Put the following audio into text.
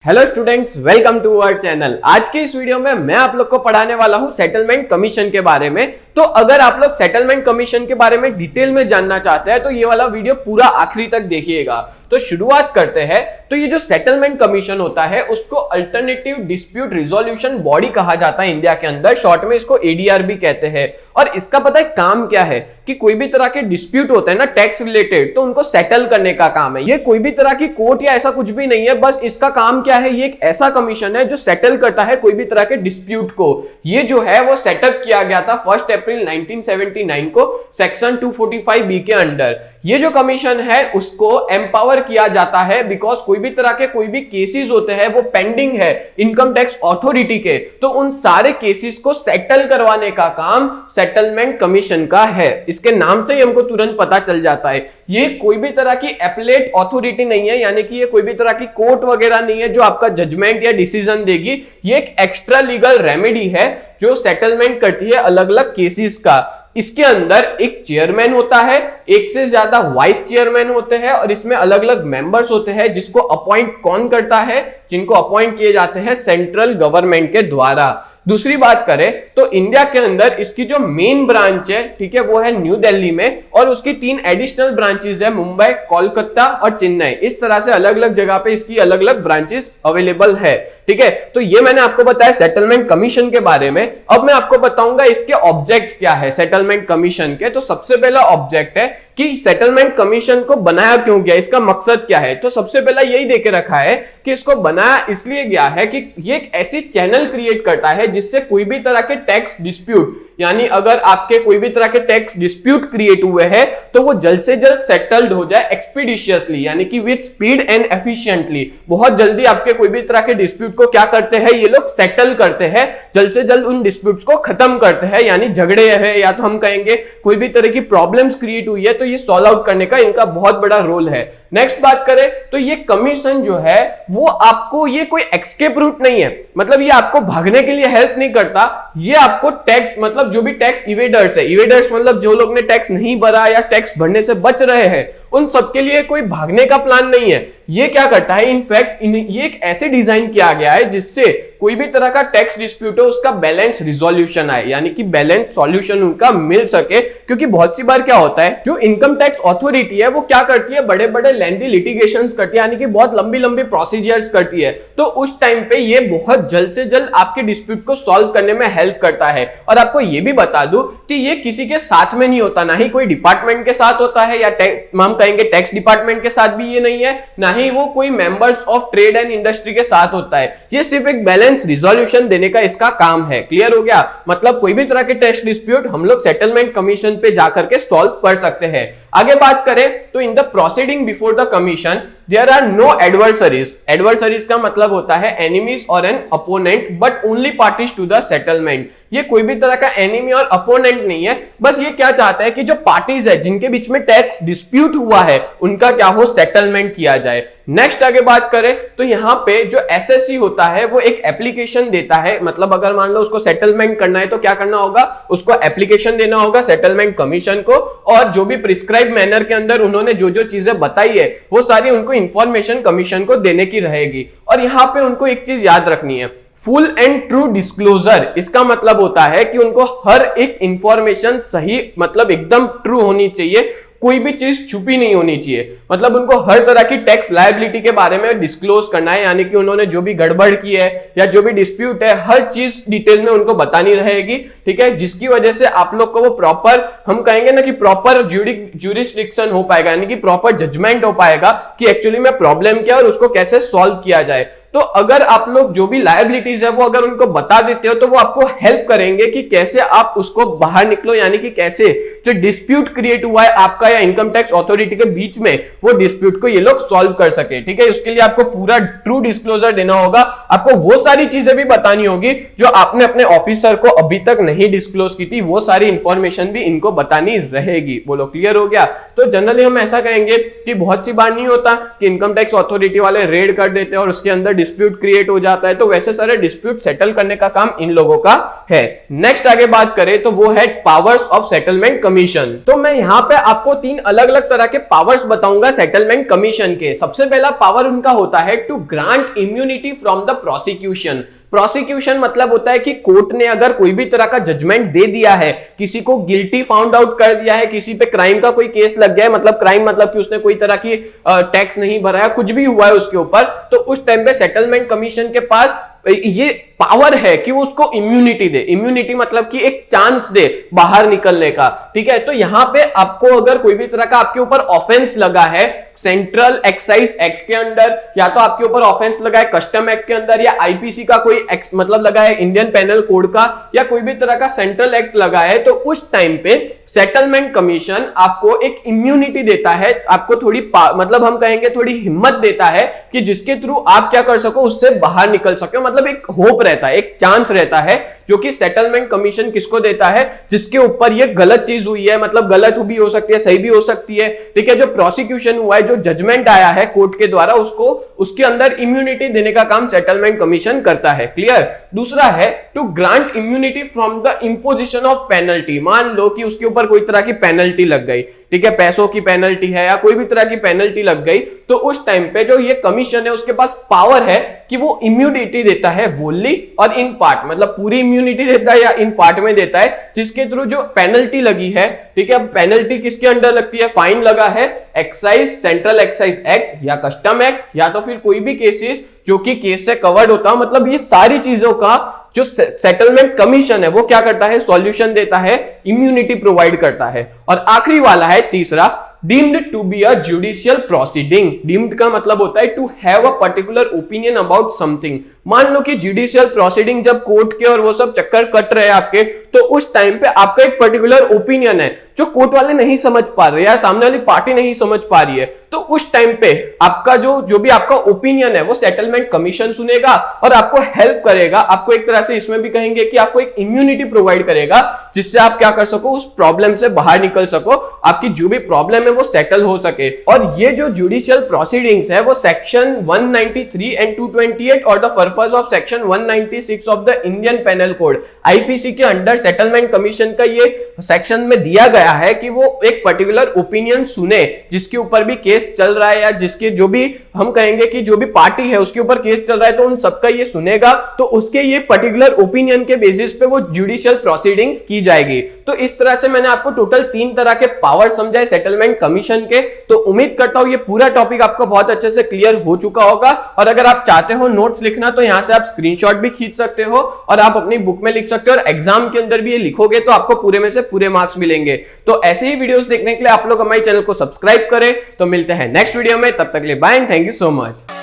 Hello students, welcome to our channel. आज के इस वीडियो में मैं आप लोग को पढ़ाने वाला हूं सेटलमेंट कमीशन के बारे में। तो अगर आप लोग सेटलमेंट कमीशन के बारे में डिटेल में जानना चाहते हैं तो ये वाला वीडियो पूरा आखिरी तक देखिएगा। तो शुरुआत करते हैं। तो ये जो सेटलमेंट कमीशन होता है उसको अल्टरनेटिव डिस्प्यूट रिजोल्यूशन बॉडी कहा जाता है इंडिया के अंदर, शॉर्ट में इसको एडीआर भी कहते हैं। और इसका पता है काम क्या है कि कोई भी तरह के डिस्प्यूट होते हैं ना टैक्स रिलेटेड, तो उनको सेटल करने का काम है। ये कोई भी तरह की कोर्ट या ऐसा कुछ भी नहीं है, बस इसका काम क्या है, ये एक ऐसा कमीशन है जो सेटल करता है कोई भी तरह के डिस्प्यूट को। ये जो है वो सेटअप किया गया था 1 अप्रैल 1979 को सेक्शन 245B के अंडर। ये जो कमीशन है उसको एम्पावर किया जाता है बिकॉज कोई भी तरह के कोई भी केसेस होते हैं वो पेंडिंग है इनकम टैक्स अथॉरिटी के, तो उन सारे केसेस को सेटल करवाने का काम सेटलमेंट कमीशन का है। इसके नाम से ही हमको तुरंत पता चल जाता है ये कोई भी तरह की एपलेट अथॉरिटी नहीं है, यानी कि ये कोई भी तरह की कोर्ट वगैरह नहीं है जो आपका जजमेंट या डिसीजन देगी। ये एक एक्स्ट्रा लीगल रेमेडी है जो सेटलमेंट करती है अलग अलग केसेस का। इसके अंदर एक चेयरमैन होता है, एक से ज्यादा वाइस चेयरमैन होते हैं और इसमें अलग अलग मेंबर्स होते हैं जिसको अपॉइंट कौन करता है, जिनको अपॉइंट किए जाते हैं सेंट्रल गवर्नमेंट के द्वारा। दूसरी बात करें तो इंडिया के अंदर इसकी जो मेन ब्रांच है, ठीक है, वो है न्यू दिल्ली में और उसकी 3 एडिशनल ब्रांचेस है, मुंबई, कोलकाता और चेन्नई। इस तरह से अलग अलग जगह पे इसकी अलग अलग ब्रांचेस अवेलेबल है, ठीक है। तो ये मैंने आपको बताया सेटलमेंट कमीशन के बारे में। अब मैं आपको बताऊंगा इसके ऑब्जेक्ट्स क्या है सेटलमेंट कमीशन के। तो सबसे पहला ऑब्जेक्ट है कि सेटलमेंट कमीशन को बनाया क्यों गया, इसका मकसद क्या है। तो सबसे पहला यही देके रखा है कि इसको बनाया इसलिए गया है कि ये एक ऐसी चैनल क्रिएट करता है जिससे कोई भी तरह के टैक्स डिस्प्यूट, यानी अगर आपके कोई भी तरह के टैक्स डिस्प्यूट क्रिएट हुए हैं तो वो जल्द से जल्द सेटल्ड हो जाए एक्सपीडिशियसली, यानी कि विद स्पीड एंड एफिशिएंटली। बहुत जल्दी आपके कोई भी तरह के डिस्प्यूट को क्या करते हैं ये लोग सेटल करते हैं, जल्द से जल्द उन डिस्प्यूट्स को खत्म करते हैं। यानी झगड़े है या तो हम कहेंगे कोई भी तरह की प्रॉब्लम्स क्रिएट हुई है तो ये सॉल्व आउट करने का इनका बहुत बड़ा रोल है। नेक्स्ट बात करें तो ये कमीशन जो है वो आपको, ये कोई एस्केप रूट नहीं है, मतलब ये आपको भागने के लिए हेल्प नहीं करता। ये आपको टैक्स, मतलब जो भी टैक्स इवेडर्स है, इवेडर्स मतलब जो लोग ने टैक्स नहीं भरा या टैक्स भरने से बच रहे हैं, उन सबके लिए कोई भागने का प्लान नहीं है। ये क्या करता है, इनफैक्ट ये एक ऐसे डिजाइन किया गया है जिससे कोई भी तरह का टैक्स डिस्प्यूट हो उसका बैलेंस रिजोल्यूशन आए, यानी कि बैलेंस सॉल्यूशन उनका मिल सके। क्योंकि बहुत सी बार क्या होता है, जो इनकम टैक्स अथॉरिटी है वो क्या करती है, बड़े बड़े लेंथी लिटिगेशंस करती है, यानी कि बहुत लंबी लंबी प्रोसीजर्स करती है। तो उस टाइम पे ये बहुत जल्द से जल्द आपके डिस्प्यूट को सॉल्व करने में हेल्प करता है। और आपको ये भी बता दूं कि ये किसी के साथ में नहीं होता, ना ही कोई डिपार्टमेंट के साथ होता है, या हम कहेंगे टैक्स डिपार्टमेंट के साथ भी ये नहीं है, ना ही वो कोई members of trade and industry के साथ होता है। ये सिर्फ एक बैलेंस रिजोल्यूशन देने का इसका काम है। क्लियर हो गया, मतलब कोई भी तरह के टैक्स डिस्प्यूट हम लोग सेटलमेंट कमीशन पे जाकर के सॉल्व कर सकते हैं। आगे बात करें तो in the proceeding before the commission there are no adversaries. Adversaries का मतलब होता है एनिमीज और an opponent, but only parties to the settlement. ये कोई भी तरह का एनिमी और अपोनेंट नहीं है, बस ये क्या चाहता है कि जो पार्टीज है जिनके बीच में टैक्स डिस्प्यूट हुआ है उनका क्या हो, सेटलमेंट किया जाए। नेक्स्ट आगे बात करें तो यहाँ पे जो एसएससी होता है वो एक एप्लीकेशन देता है, मतलब अगर मान लो उसको सेटलमेंट करना है तो क्या करना होगा, उसको एप्लीकेशन देना होगा सेटलमेंट कमीशन को, और जो भी प्रिस्क्राइब मैनर के अंदर उन्होंने जो जो चीजें बताई है वो सारी उनको इंफॉर्मेशन कमीशन को देने की रहेगी। और यहाँ पे उनको एक चीज याद रखनी है, फुल एंड ट्रू डिस्क्लोजर। इसका मतलब होता है कि उनको हर एक इंफॉर्मेशन सही, मतलब एकदम ट्रू होनी चाहिए, कोई भी चीज छुपी नहीं होनी चाहिए। मतलब उनको हर तरह की टैक्स लायबिलिटी के बारे में डिस्क्लोज करना है, यानी कि उन्होंने जो भी गड़बड़ की है या जो भी डिस्प्यूट है हर चीज डिटेल में उनको बतानी रहेगी, ठीक है, जिसकी वजह से आप लोग को वो प्रॉपर, हम कहेंगे ना कि प्रॉपर ज्यूरिसडिक्शन हो पाएगा, यानी कि प्रॉपर जजमेंट हो पाएगा कि एक्चुअली में प्रॉब्लम क्या है और उसको कैसे सॉल्व किया जाए। तो अगर आप लोग जो भी लायबिलिटीज है वो अगर उनको बता देते हो तो वो आपको हेल्प करेंगे कि कैसे आप उसको बाहर निकलो, यानी कि कैसे जो डिस्प्यूट क्रिएट हुआ है आपका या इनकम टैक्स अथॉरिटी के बीच में वो डिस्प्यूट को ये लोग सॉल्व कर सके, ठीक है। उसके लिए आपको पूरा ट्रू डिस्क्लोजर देना होगा, आपको वो सारी चीजें भी बतानी होगी जो आपने अपने ऑफिसर को अभी तक नहीं डिस्क्लोज की थी, वो सारी इंफॉर्मेशन भी इनको बतानी रहेगी। बोलो क्लियर हो गया। तो जनरली हम ऐसा कहेंगे कि बहुत सी बार नहीं होता कि इनकम टैक्स अथॉरिटी वाले रेड कर देते हैं और उसके अंदर डिस्प्यूट क्रिएट हो जाता है, तो वैसे सारे डिस्प्यूट सेटल करने का काम इन लोगों का है। नेक्स्ट आगे बात करें तो वो है पावर्स ऑफ सेटलमेंट कमीशन। तो मैं यहां पे आपको 3 अलग अलग तरह के पावर्स बताऊंगा सेटलमेंट कमीशन के। सबसे पहला पावर उनका होता है to grant immunity from the prosecution. Prosecution मतलब होता है कि कोर्ट ने अगर कोई भी तरह का जजमेंट दे दिया है, किसी को गिल्टी फाउंड आउट कर दिया है, किसी पे क्राइम का कोई केस लग गया है, मतलब क्राइम मतलब कि उसने कोई तरह की टैक्स नहीं भरा है, कुछ भी हुआ है उसके ऊपर, तो उस टाइम पे सेटलमेंट कमीशन के पास ये पावर है कि वो उसको इम्यूनिटी दे। इम्यूनिटी मतलब कि एक चांस दे बाहर निकलने का, ठीक है। तो यहां पे आपको अगर कोई भी तरह का आपके ऊपर ऑफेंस लगा है सेंट्रल एक्साइज एक्ट के अंडर, या तो आपके ऊपर ऑफेंस लगा है कस्टम एक्ट के अंदर, या आईपीसी का कोई मतलब लगा है इंडियन पेनल कोड का, या कोई भी तरह का सेंट्रल एक्ट लगा है, तो उस टाइम पे सेटलमेंट कमीशन आपको एक इम्यूनिटी देता है, आपको थोड़ी मतलब हम कहेंगे थोड़ी हिम्मत देता है कि जिसके थ्रू आप क्या कर सको, उससे बाहर निकल सको। मतलब एक होप रहता है, एक चांस रहता है, जो कि सेटलमेंट कमीशन किसको देता है, जिसके ऊपर ये गलत चीज हुई है, मतलब गलत भी हो सकती है, सही भी हो सकती है, ठीक है। जो प्रोसिक्यूशन हुआ है, जो जजमेंट आया है कोर्ट के द्वारा, उसको उसके अंदर इम्यूनिटी देने का काम सेटलमेंट कमीशन करता है। क्लियर। दूसरा है to grant immunity from the imposition of penalty. मान लो कि उसके ऊपर कोई तरह की पेनल्टी लग गई, ठीक है, पैसों की पेनल्टी है या कोई भी तरह की पेनल्टी लग गई, तो उस टाइम पे जो ये कमीशन है उसके पास पावर है कि वो इम्यूनिटी देता है वोनली और इन पार्ट, मतलब पूरी इम्यूनिटी देता है या इन पार्ट में देता है, जिसके थ्रू जो पेनल्टी लगी है, ठीक है, पेनल्टी किसके अंडर लगती है, फाइन लगा है एक्साइज, सेंट्रल एक्साइज एक्ट या कस्टम एक्ट, या तो फिर कोई भी केसेस जो कि केस से कवर्ड होता है। मतलब ये सारी चीजों का जो सेटलमेंट कमीशन है वो क्या करता है, सॉल्यूशन देता है, इम्यूनिटी प्रोवाइड करता है। और आखिरी वाला है तीसरा, deemed to be a judicial proceeding। deemed का मतलब होता है to have a particular opinion about something। मान लो कि जुडिशियल प्रोसीडिंग जब कोर्ट के और वो सब चक्कर कट रहे हैं आपके, तो उस टाइम पे आपका एक पर्टिकुलर ओपिनियन है जो कोर्ट वाले नहीं समझ पा रहे या सामने वाली पार्टी नहीं समझ पा रही है, तो उस टाइम पे आपका जो भी आपका ओपिनियन है वो सेटलमेंट कमीशन सुनेगा और आपको हेल्प करेगा। आपको एक तरह से इसमें भी कहेंगे कि आपको एक इम्यूनिटी प्रोवाइड करेगा, जिससे आप क्या कर सको, उस प्रॉब्लम से बाहर निकल सको, आपकी जो भी प्रॉब्लम है वो सेटल हो सके। और ये जो जुडिशियल प्रोसीडिंग्स है वो सेक्शन 193 एंड 228 और the purpose of section 196 of the Indian penal code IPC के अंडर सेटलमेंट कमीशन का ये सेक्शन में दिया गया है कि वो एक पर्टिकुलर ओपिनियन सुने, जिसके ऊपर भी केस चल रहा है या जिसके जो भी हम कहेंगे कि जो भी पार्टी है उसके ऊपर केस चल रहा है, तो उन सबका ये सुनेगा, तो उसके ये पर्टिकुलर ओपिनियन के बेसिस पे वो जुडिशियल प्रोसीडिंग्स की जाएगी। तो इस तरह से मैंने आपको टोटल 3 तरह के पावर समझाए सेटलमेंट कमीशन के। तो उम्मीद करता हूं ये पूरा टॉपिक आपको बहुत अच्छे से क्लियर हो चुका होगा। और अगर आप चाहते हो नोट्स लिखना तो यहां से आप स्क्रीनशॉट भी खींच सकते हो और आप अपनी बुक में लिख सकते हो, और एग्जाम के अंदर भी ये लिखोगे तो आपको पूरे में से पूरे मार्क्स मिलेंगे। तो ऐसे ही वीडियोस देखने के लिए आप लोग हमारे चैनल को सब्सक्राइब करें। तो मिलते हैं नेक्स्ट वीडियो में, तब तक के लिए bye and thank you so much.